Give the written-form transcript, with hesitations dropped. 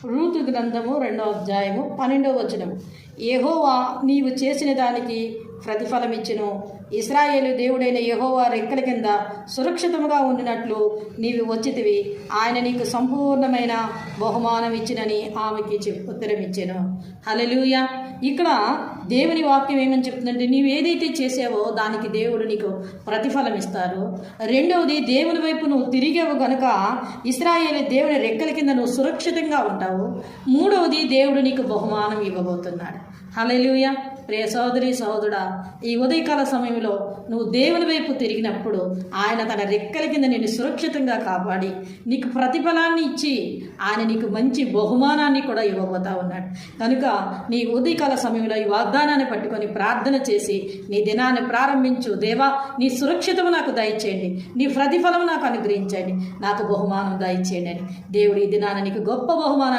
Ruth గ్రంథము 2వ అధ్యాయము 12వ వచనము. యెహోవా నీవు చేసిన దానికి ప్రతిఫలమిచ్చును. ఇశ్రాయేలు దేవుడైన యెహోవా రెక్కల కింద సురక్షితముగా ఉండినట్లు నీవు వచ్చితివి. ఆయన నీకు సంపూర్ణమైన బహుమానం ఇచ్చినని ఆమెకి ఉత్తరమిచ్చాను. హల్లెలూయా. ఇక్కడ దేవుని వాక్యం ఏమని చెప్తుందంటే, నీవు ఏదైతే చేసావో దానికి దేవుడు నీకు ప్రతిఫలం ఇస్తారు. రెండవది, దేవుని వైపు నువ్వు తిరిగావు గనుక ఇశ్రాయేలు దేవుని రెక్కల కింద నువ్వు సురక్షితంగా ఉంటావు. మూడవది, దేవుడు నీకు బహుమానం ఇవ్వబోతున్నాడు. హల్లెలూయా. ప్రియ సహోదరి సహోదరుడా, ఈ ఉదయకాల సమయంలో నువ్వు దేవుని వైపు తిరిగినప్పుడు ఆయన తన రెక్కల కింద నిన్ను సురక్షితంగా కాపాడి నీకు ప్రతిఫలాన్ని ఇచ్చి ఆయన నీకు మంచి బహుమానాన్ని కూడా ఇవ్వబోతా ఉన్నాడు. కనుక నీ ఉదయకాల సమయంలో ఈ వాగ్దానాన్ని పట్టుకొని ప్రార్థన చేసి నీ దినాన్ని ప్రారంభించు. దేవా, నీ సురక్షితము నాకు దయచేయండి, నీ ప్రతిఫలం నాకు అనుగ్రహించండి, నాకు బహుమానం దయచేయండి అని దేవుడు ఈ దినాన్ని నీకు గొప్ప బహుమానాన్ని